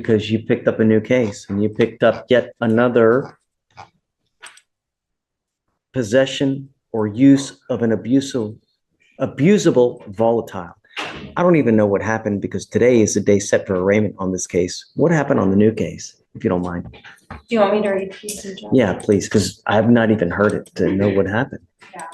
because you picked up a new case and you picked up yet another possession or use of an abusable volatile. I don't even know what happened because today is the day set for arraignment on this case. What happened on the new case, if you don't mind? Do you want me to repeat it, John? Yeah, please, because I have not even heard it to know what happened. Yeah.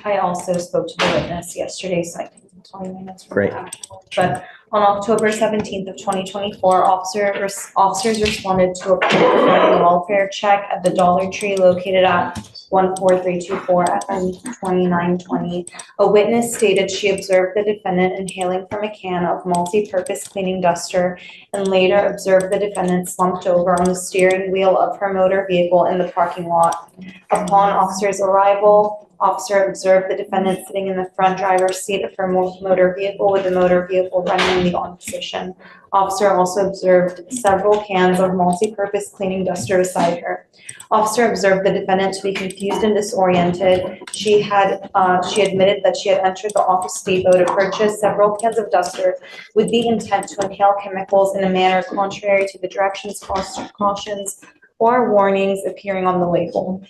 I also spoke to the witness yesterday, so I can tell you minutes from Great. that. But on October 17th of 2024, officers responded to a call regarding a welfare check at the Dollar Tree located at 14324 FM 2920. A witness stated she observed the defendant inhaling from a can of multi-purpose cleaning duster and later observed the defendant slumped over on the steering wheel of her motor vehicle in the parking lot. Upon officers' arrival, officer observed the defendant sitting in the front driver's seat of her motor vehicle with the motor vehicle running in the on position. Officer also observed several cans of multi-purpose cleaning duster beside her. Officer observed the defendant to be confused and disoriented. She admitted that she had entered the office depot to purchase several cans of duster with the intent to inhale chemicals in a manner contrary to the directions, cautions, or warnings appearing on the label.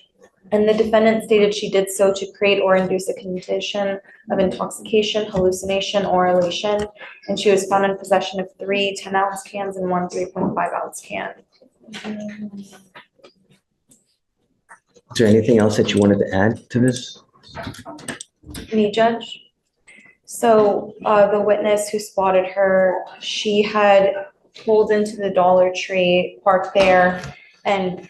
And the defendant stated she did so to create or induce a condition of intoxication, hallucination, or elation. And she was found in possession of 3 10-ounce cans and 1 3.5-ounce can. Is there anything else that you wanted to add to this? Me, Judge? So the witness who spotted her, she had pulled into the Dollar Tree, parked there, and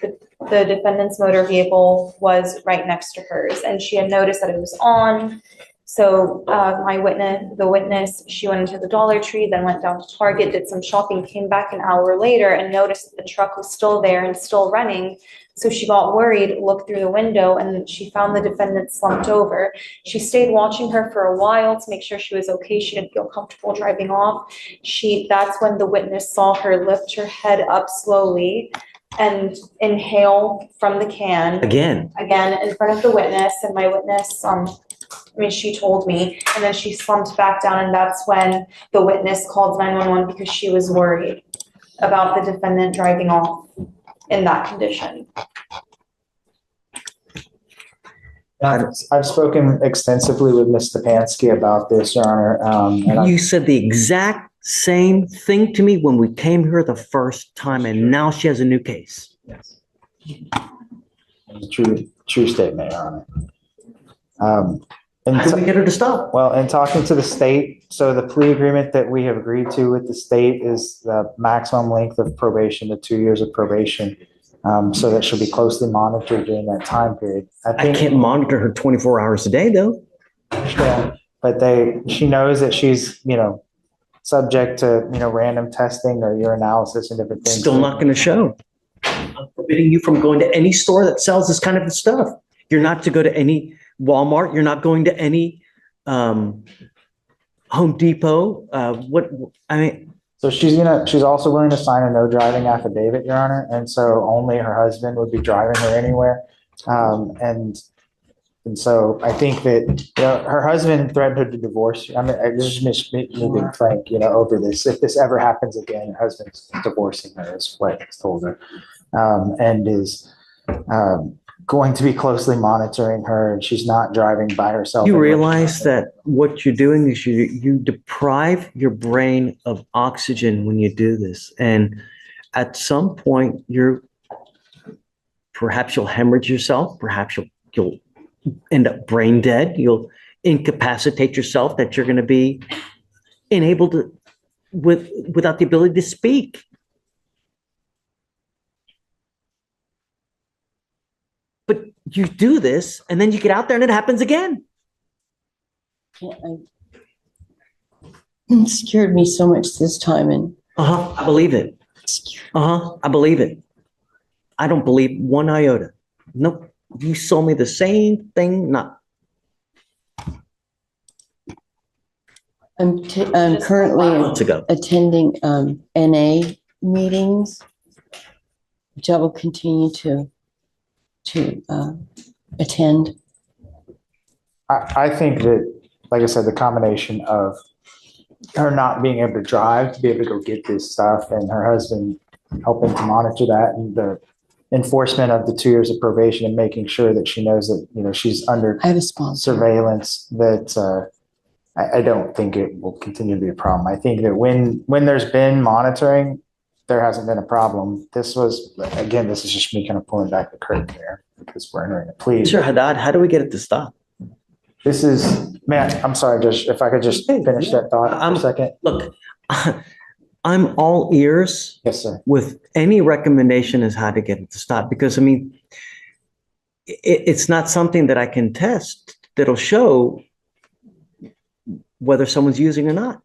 the defendant's motor vehicle was right next to hers, and she had noticed that it was on. So the witness, she went into the Dollar Tree, then went down to Target, did some shopping, came back an hour later and noticed that the truck was still there and still running. So she got worried, looked through the window, and she found the defendant slumped over. She stayed watching her for a while to make sure she was okay. She didn't feel comfortable driving off. That's when the witness saw her lift her head up slowly and inhale from the can. Again, in front of the witness, and my witness, she told me, and then she slumped back down, and that's when the witness called 911 because she was worried about the defendant driving off in that condition. I've spoken extensively with Ms. Stepanski about this, Your Honor. You said the exact same thing to me when we came here the first time, and now she has a new case. Yes. True statement, Your Honor. How do we get her to stop? Well, in talking to the state, so the plea agreement that we have agreed to with the state is the maximum length of probation, the 2 years of probation. So that she'll be closely monitored during that time period. I can't monitor her 24 hours a day, though. Yeah, but she knows that she's, subject to, random testing or urinalysis and different things. Still not going to show. I'm forbidding you from going to any store that sells this kind of stuff. You're not to go to any Walmart. You're not going to any Home Depot. So she's also willing to sign a no driving affidavit, Your Honor, and so only her husband would be driving her anywhere. And so I think that her husband threatened her to divorce. I just me being frank, over this. If this ever happens again, her husband's divorcing her, is what he's told her, and is going to be closely monitoring her, and she's not driving by herself. You realize that what you're doing is you deprive your brain of oxygen when you do this, and at some point perhaps you'll hemorrhage yourself, perhaps you'll end up brain dead, you'll incapacitate yourself, that you're going to be unable to without the ability to speak. But you do this, and then you get out there, and it happens again. It scared me so much this time, and I believe it. I believe it. I don't believe one iota. Nope. You sold me the same thing. I'm currently attending NA meetings, which I will continue to attend. I think that, like I said, the combination of her not being able to drive to be able to go get this stuff, and her husband helping to monitor that, and the enforcement of the 2 years of probation and making sure that she knows that, she's under I have a sponsor. surveillance, that I don't think it will continue to be a problem. I think that when there's been monitoring, there hasn't been a problem. This is just me kind of pulling back the curtain there because we're entering a plea. Mr. Haddad, how do we get it to stop? This is, man, I'm sorry, Judge, if I could just finish that thought for a second. Look, I'm all ears Yes, sir. with any recommendation as how to get it to stop, because I mean, it's not something that I can test that'll show whether someone's using or not.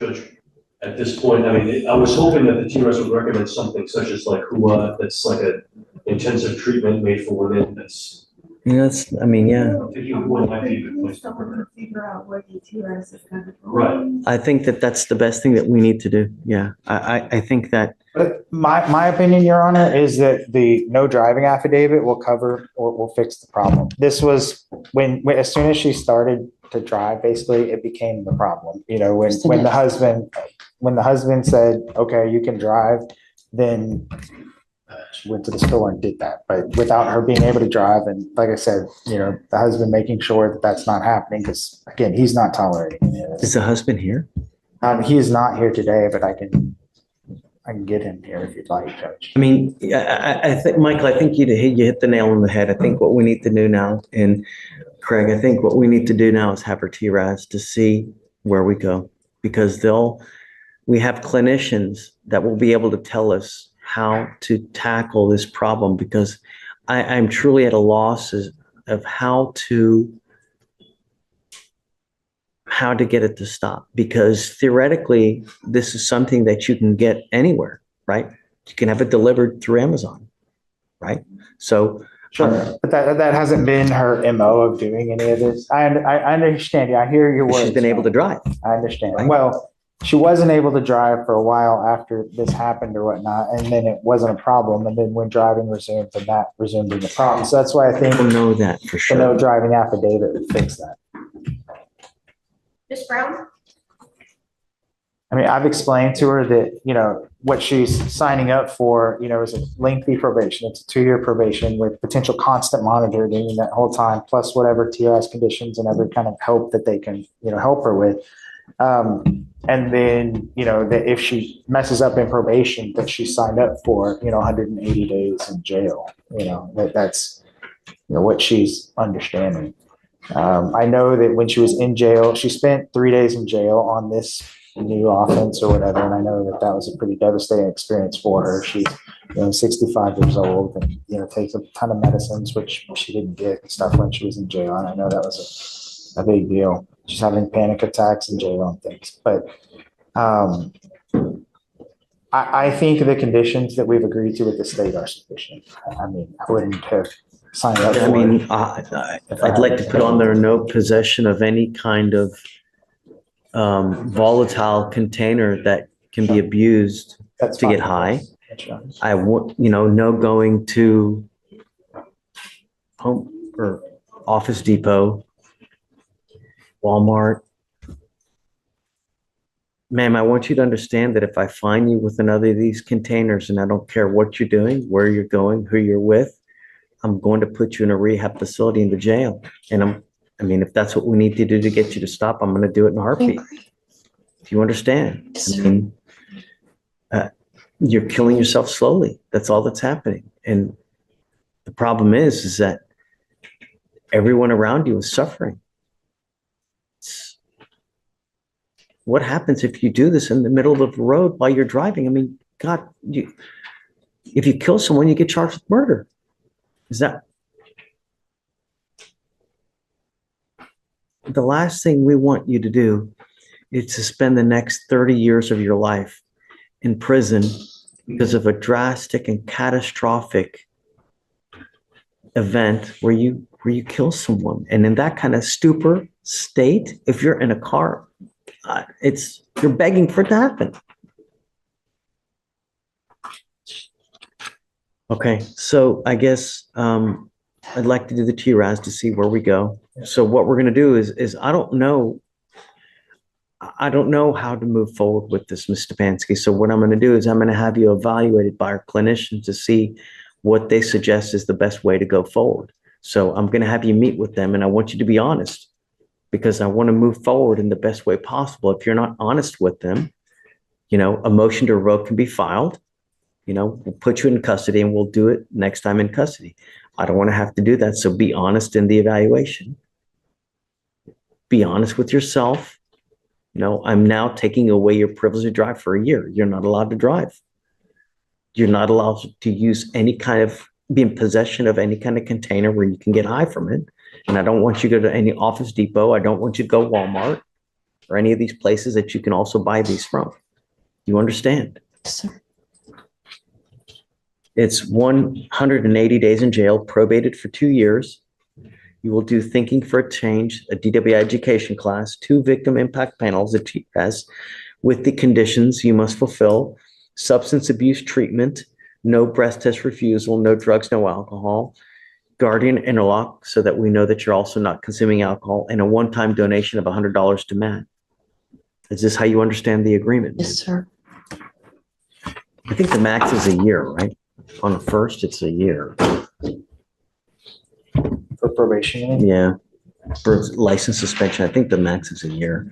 Judge, at this point, I mean, I was hoping that the TRS would recommend something such as like HUA, that's like a intensive treatment made for women. That's. Yes, I mean, yeah. I'm thinking HUA might be a good place to put it. Figure out what the TRS is kind of. Right. I think that that's the best thing that we need to do. Yeah, I think that. But my opinion, Your Honor, is that the no driving affidavit will cover or will fix the problem. This was when as soon as she started to drive, basically it became the problem. When the husband said, okay, you can drive, then she went to the store and did that. But without her being able to drive, and like I said, the husband making sure that that's not happening, because again, he's not tolerating any of Is this. the husband here? He is not here today, but I can get him here if you'd like, Judge. I mean, I think, Michael, I think you hit the nail on the head. I think what we need to do now, and Craig, I think what we need to do now is have our TRAS to see where we go, because we have clinicians that will be able to tell us how to tackle this problem, because I'm truly at a loss of how to get it to stop, because theoretically this is something that you can get anywhere, right? You can have it delivered through Amazon, right? So Sure, but that hasn't been her MO of doing any of this. I understand you. I hear your words. she's been able to drive. I understand. Right. Well, she wasn't able to drive for a while after this happened or whatnot, and then it wasn't a problem. And then when driving resumed, then that resumed being a problem. So that's why I think I don't know that for the sure. no driving affidavit would fix that. Ms. Brown? I mean, I've explained to her that, what she's signing up for, is a lengthy probation. It's a 2-year probation with potential constant monitoring that whole time, plus whatever TRS conditions and other kind of help that they can, help her with. And then, that if she messes up in probation, that she signed up for, 180 days in jail, that's what she's understanding. I know that when she was in jail, she spent 3 days in jail on this new offense or whatever. And I know that was a pretty devastating experience for her. She's 65 years old and, takes a ton of medicines, which she didn't get and stuff when she was in jail. And I know that was a big deal. She's having panic attacks in jail and things. But I think the conditions that we've agreed to with the state are sufficient. I mean, I wouldn't have signed up for I mean, it. I'd like to put on there no possession of any kind of volatile container that can be abused That's to get fine. high. That's fine. I would, no going to Home or Office Depot, Walmart. Ma'am, I want you to understand that if I find you with another of these containers, and I don't care what you're doing, where you're going, who you're with, I'm going to put you in a rehab facility in the jail. And if that's what we need to do to get you to stop, I'm going to do it in a heartbeat. Do you understand? I mean, you're killing yourself slowly. That's all that's happening. And the problem is that everyone around you is suffering. What happens if you do this in the middle of the road while you're driving? I mean, God, if you kill someone, you get charged with murder. Is that the last thing we want you to do is to spend the next 30 years of your life in prison because of a drastic and catastrophic event where you kill someone. And in that kind of stupor state, if you're in a car, you're begging for it to happen. Okay, so I guess I'd like to do the TRAS to see where we go. So what we're going to do is I don't know. I don't know how to move forward with this, Ms. Stefanski. So what I'm going to do is I'm going to have you evaluated by our clinician to see what they suggest is the best way to go forward. So I'm going to have you meet with them, and I want you to be honest because I want to move forward in the best way possible. If you're not honest with them, a motion to revoke can be filed. We'll put you in custody and we'll do it next time in custody. I don't want to have to do that. So be honest in the evaluation. Be honest with yourself. I'm now taking away your privilege to drive for a year. You're not allowed to drive. You're not allowed to use be in possession of any kind of container where you can get high from it. And I don't want you to go to any Office Depot. I don't want you to go Walmart or any of these places that you can also buy these from. You understand? Sir. It's 180 days in jail, probated for 2 years. You will do thinking for a change, a DWI education class, 2 victim impact panels, a TS, with the conditions you must fulfill: substance abuse treatment, no breath test refusal, no drugs, no alcohol, guardian interlock so that we know that you're also not consuming alcohol, and a one-time donation of $100 to Matt. Is this how you understand the agreement? Yes, sir. I think the max is a year, right? On the first, it's a year. For probation, you mean? Yeah. For license suspension, I think the max is a year.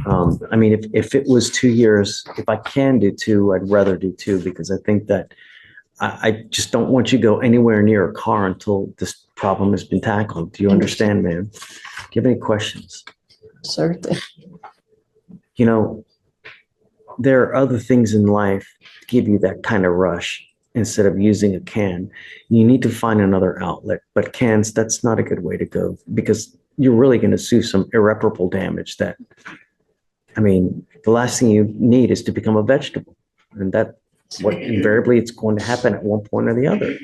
I mean, if it was 2 years, if I can do 2, I'd rather do 2 because I think that I just don't want you to go anywhere near a car until this problem has been tackled. Do you understand, man? Do you have any questions? Sir. There are other things in life that give you that kind of rush instead of using a can. You need to find another outlet, but cans, that's not a good way to go because you're really going to sue some irreparable damage the last thing you need is to become a vegetable. And that's what invariably it's going to happen at one point or the other.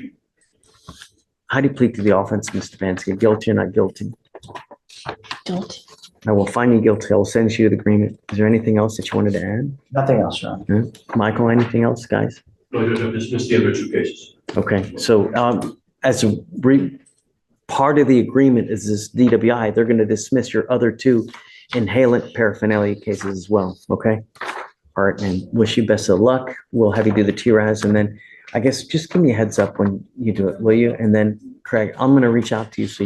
How do you plead to the offense, Mr. Stefanski? Guilty or not guilty? Guilty. I will find you guilty. I will send you the agreement. Is there anything else that you wanted to add? Nothing else, John. Michael, anything else, guys? No, just the other 2 cases. Okay, so as a part of the agreement is this DWI, they're going to dismiss your other 2 inhalant paraphernalia cases as well, okay? All right, man, wish you best of luck. We'll have you do the TRAS, and then I guess just give me a heads up when you do it, will you? And then, Craig, I'm going to reach out to you so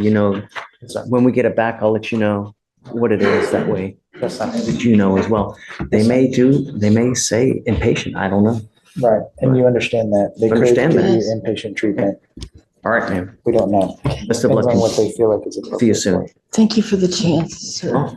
when we get it back, I'll let you know what it is that way. That's not. That you know as well. They may say inpatient, I don't know. Right, and you understand that. They could Understand give that. you inpatient treatment. All right, man. We don't know. Best of luck. Depends on what they feel like is appropriate. See you soon. for. Thank you for the chance, sir. Well,